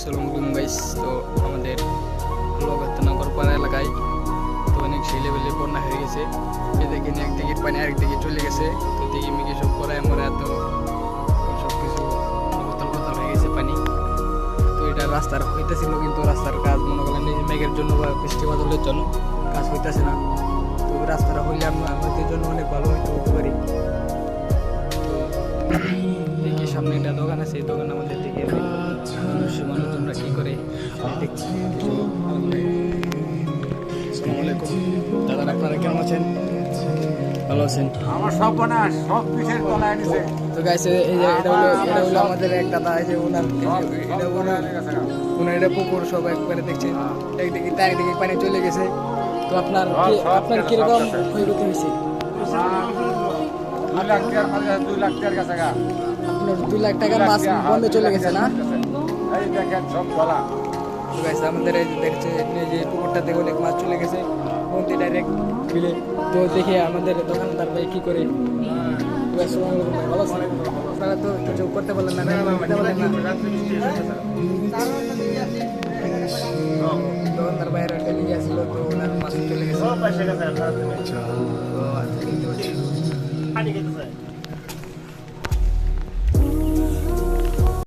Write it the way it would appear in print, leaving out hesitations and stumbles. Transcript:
আসসালামু আলাইকুম গাইস। তো আমাদের নগরপাড়া এলাকায় তো অনেক সেই লেভেলে বন্যা হয়ে গেছে। এদিকে একদিকে পানি আরেকদিকে চলে গেছে। তো দিকে মিকে সব করায় আমরা এত সব কিছু বোতল বোতল হয়ে গেছে পানি। তো এটা রাস্তার হইতেছিল, কিন্তু রাস্তার কাজ মনে করেন এই মেঘের জন্য বা বৃষ্টি বাদলের জন্য কাজ হইতেছে না। তো রাস্তাটা হইলে আমাদের জন্য অনেক ভালো হতে পারি। দেখি সামনে একটা দোকান আছে, এই দোকান আমাদের দিকে মানুষজনরা কি করে দেখছি কিছু। আসসালামু আলাইকুম দাদা, আপনারা কেমন আছেন? ভালো আছেন? আমার সব বানা সব পিছের তলায় নিছে। তো গাইস এই যে এটা হলো আমাদের এক দাদা, এই যে ওনার এটা পুকুর সব একবারে দেখছেন, একদিকে তার একদিকে পানি চলে গেছে। তো আপনার কিরকম ক্ষয়ক্ষতি হয়েছে? 2 লাখ টাকার মাঝে 2 লাখ টাকার কাছে গা। আপনার 2 লাখ টাকার মাছ বন্ধে চলে গেছে না? এই দেখেন সব গলা। তো গাইস আমাদের এই যে দেখছে এই যে পুকুরটাতে অনেক মাছ চলে গেছে নদী ডাইরেক্ট বিলে। তো দেখে আমাদের দোকানদার ভাই কি করে। তো আসসালামু আলাইকুম ভাই, ভালো আছেন? আপনারা তো কিছু করতে পারলেন না, করতে পারলেন না। দোকানদার ভাইয়ের একটা নিয়ে আসছিল, তো ওনার মাছ চলে গেছে।